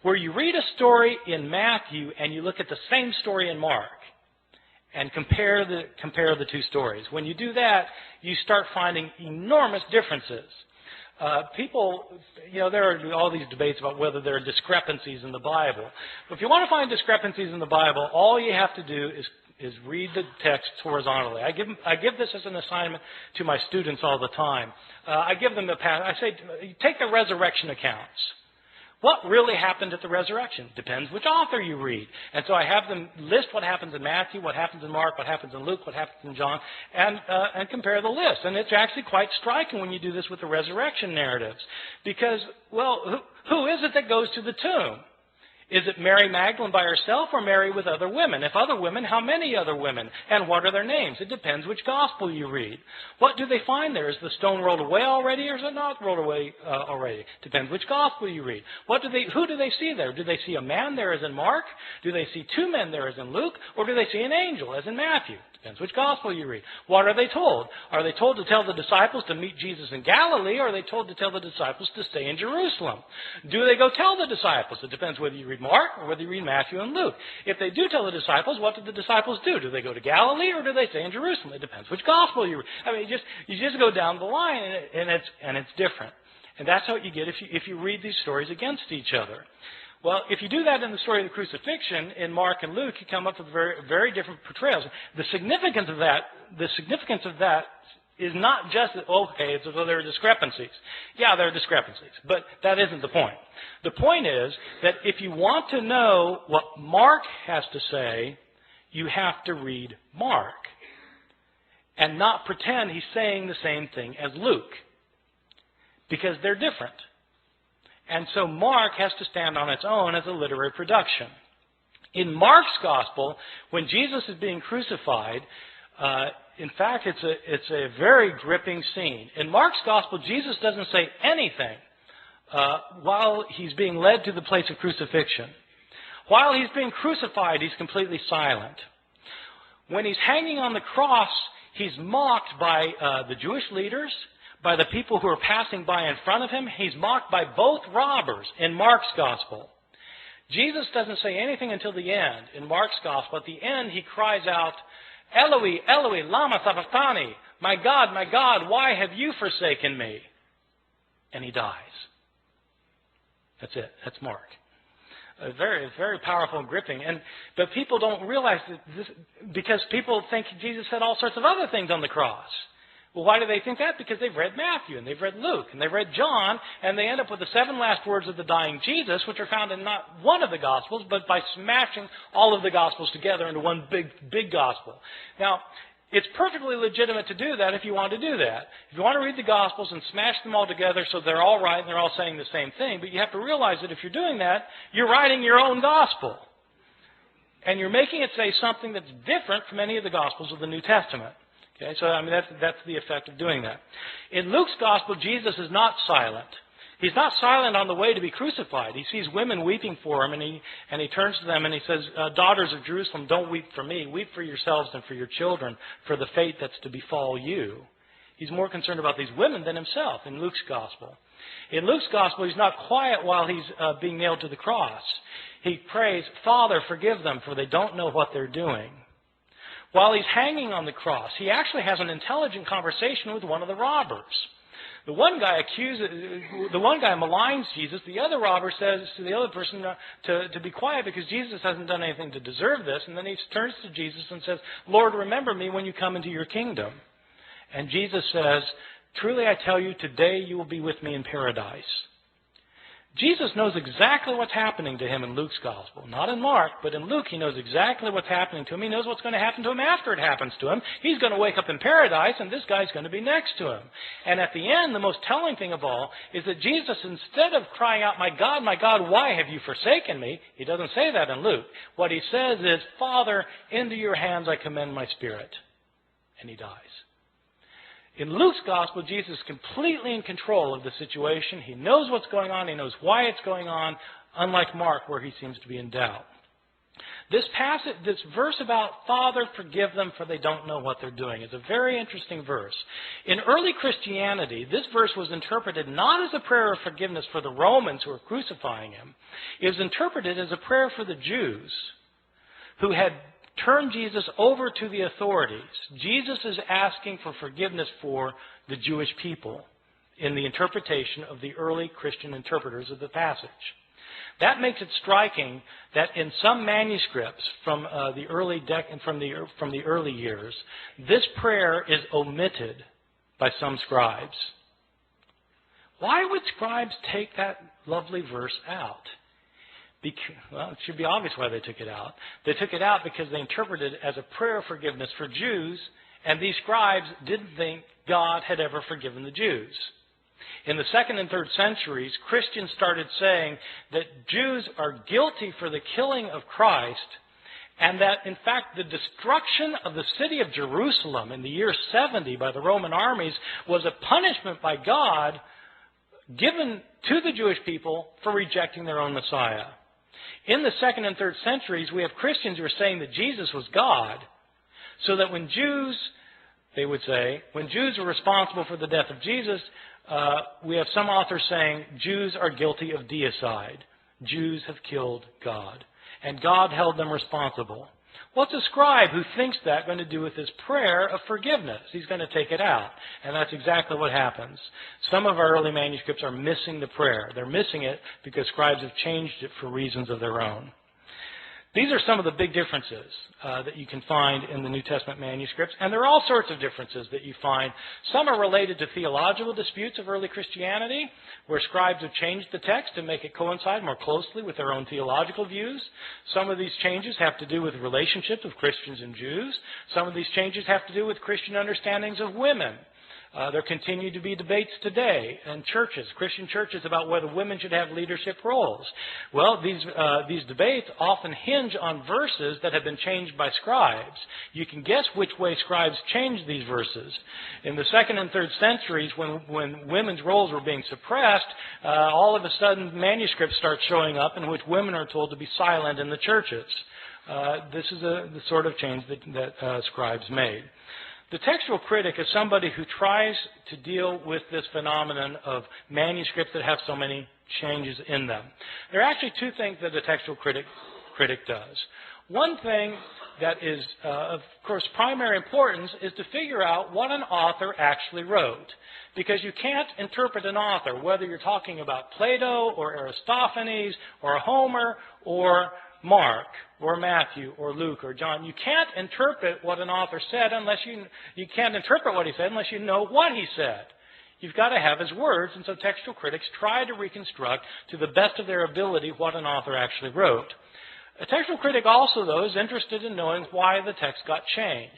Where you read a story in Matthew and you look at the same story in Mark and compare the two stories. When you do that, you start finding enormous differences. People, there are all these debates about whether there are discrepancies in the Bible. But if you want to find discrepancies in the Bible, all you have to do is read the text horizontally. I give this as an assignment to my students all the time. I give them I say, take the resurrection accounts. What really happened at the resurrection? Depends which author you read. And so I have them list what happens in Matthew, what happens in Mark, what happens in Luke, what happens in John, and compare the list. And it's actually quite striking when you do this with the resurrection narratives. Because, well, who is it that goes to the tomb? Is it Mary Magdalene by herself or Mary with other women? If other women, how many other women? And what are their names? It depends which gospel you read. What do they find there? Is the stone rolled away already or is it not rolled away already? Depends which gospel you read. Who do they see there? Do they see a man there as in Mark? Do they see two men there as in Luke? Or do they see an angel as in Matthew? Depends which gospel you read. What are they told? Are they told to tell the disciples to meet Jesus in Galilee, or are they told to tell the disciples to stay in Jerusalem? Do they go tell the disciples? It depends whether you read Mark or whether you read Matthew and Luke. If they do tell the disciples, what do the disciples do? Do they go to Galilee, or do they stay in Jerusalem? It depends which gospel you read. I mean, you just go down the line, and it's different. And that's what you get if you read these stories against each other. Well, if you do that in the story of the crucifixion in Mark and Luke, you come up with very, very different portrayals. The significance of that is not just that, okay, it's as though there are discrepancies. Yeah, there are discrepancies, but that isn't the point. The point is that if you want to know what Mark has to say, you have to read Mark and not pretend he's saying the same thing as Luke, because they're different. And so Mark has to stand on its own as a literary production. In Mark's gospel, when Jesus is being crucified, in fact, it's a very gripping scene. In Mark's gospel, Jesus doesn't say anything while he's being led to the place of crucifixion. While he's being crucified, he's completely silent. When he's hanging on the cross, he's mocked by the Jewish leaders, by the people who are passing by in front of him. He's mocked by both robbers in Mark's gospel. Jesus doesn't say anything until the end. In Mark's gospel, at the end, he cries out, Eloi, Eloi, lama sabachthani, my God, why have you forsaken me? And he dies. That's it. That's Mark. Very, very powerful and gripping. But people don't realize this, because people think Jesus said all sorts of other things on the cross. Well, why do they think that? Because they've read Matthew, and they've read Luke, and they've read John, and they end up with the 7 last words of the dying Jesus, which are found in not one of the Gospels, but by smashing all of the Gospels together into one big Gospel. Now, it's perfectly legitimate to do that if you want to do that. If you want to read the Gospels and smash them all together so they're all right and they're all saying the same thing, but you have to realize that if you're doing that, you're writing your own Gospel. And you're making it say something that's different from any of the Gospels of the New Testament. Okay, so I mean that's the effect of doing that. In Luke's gospel, Jesus is not silent. He's not silent on the way to be crucified. He sees women weeping for him, and he turns to them and he says, "Daughters of Jerusalem, don't weep for me. Weep for yourselves and for your children, for the fate that's to befall you." He's more concerned about these women than himself in Luke's gospel. In Luke's gospel, he's not quiet while he's being nailed to the cross. He prays, "Father, forgive them, for they don't know what they're doing." While he's hanging on the cross, he actually has an intelligent conversation with one of the robbers. The one guy maligns Jesus. The other robber says to the other person to be quiet because Jesus hasn't done anything to deserve this. And then he turns to Jesus and says, "Lord, remember me when you come into your kingdom." And Jesus says, "Truly I tell you, today you will be with me in paradise." Jesus knows exactly what's happening to him in Luke's gospel. Not in Mark, but in Luke, he knows exactly what's happening to him. He knows what's going to happen to him after it happens to him. He's going to wake up in paradise, and this guy's going to be next to him. And at the end, the most telling thing of all is that Jesus, instead of crying out, my God, why have you forsaken me? He doesn't say that in Luke. What he says is, Father, into your hands I commend my spirit. And he dies. In Luke's gospel, Jesus is completely in control of the situation. He knows what's going on. He knows why it's going on, unlike Mark, where he seems to be in doubt. This passage, this verse about Father, forgive them, for they don't know what they're doing, is a very interesting verse. In early Christianity, this verse was interpreted not as a prayer of forgiveness for the Romans who were crucifying him. It was interpreted as a prayer for the Jews who had turned Jesus over to the authorities. Jesus is asking for forgiveness for the Jewish people in the interpretation of the early Christian interpreters of the passage. That makes it striking that in some manuscripts from the early years, this prayer is omitted by some scribes. Why would scribes take that lovely verse out? Well, it should be obvious why they took it out. They took it out because they interpreted it as a prayer of forgiveness for Jews, and these scribes didn't think God had ever forgiven the Jews. In the 2nd and 3rd centuries, Christians started saying that Jews are guilty for the killing of Christ, and that, in fact, the destruction of the city of Jerusalem in the year 70 by the Roman armies was a punishment by God given to the Jewish people for rejecting their own Messiah. In the 2nd and 3rd centuries, we have Christians who are saying that Jesus was God, so that when Jews, they would say, when Jews are responsible for the death of Jesus, we have some authors saying Jews are guilty of deicide. Jews have killed God, and God held them responsible. What's a scribe who thinks that going to do with his prayer of forgiveness? He's going to take it out. And that's exactly what happens. Some of our early manuscripts are missing the prayer. They're missing it because scribes have changed it for reasons of their own. These are some of the big differences that you can find in the New Testament manuscripts. And there are all sorts of differences that you find. Some are related to theological disputes of early Christianity, where scribes have changed the text to make it coincide more closely with their own theological views. Some of these changes have to do with relationships of Christians and Jews. Some of these changes have to do with Christian understandings of women. There continue to be debates today in churches, Christian churches, about whether women should have leadership roles. Well, these debates often hinge on verses that have been changed by scribes. You can guess which way scribes changed these verses. In the 2nd and 3rd centuries, when women's roles were being suppressed, all of a sudden manuscripts start showing up in which women are told to be silent in the churches. This is the sort of change that scribes made. The textual critic is somebody who tries to deal with this phenomenon of manuscripts that have so many changes in them. There are actually two things that a textual critic does. One thing that is, of course, primary importance is to figure out what an author actually wrote. Because you can't interpret an author, whether you're talking about Plato or Aristophanes or Homer or Mark or Matthew or Luke or John. You can't interpret what an author said unless you can't interpret what he said unless you know what he said. You've got to have his words, and so textual critics try to reconstruct to the best of their ability what an author actually wrote. A textual critic also, though, is interested in knowing why the text got changed.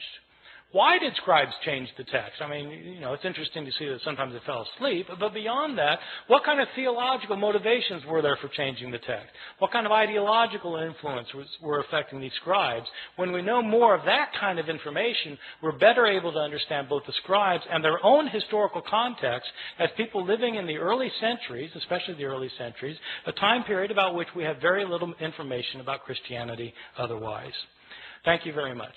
Why did scribes change the text? I mean, it's interesting to see that sometimes they fell asleep, but beyond that, what kind of theological motivations were there for changing the text? What kind of ideological influence were affecting these scribes? When we know more of that kind of information, we're better able to understand both the scribes and their own historical context as people living in the early centuries, especially the early centuries, a time period about which we have very little information about Christianity otherwise. Thank you very much.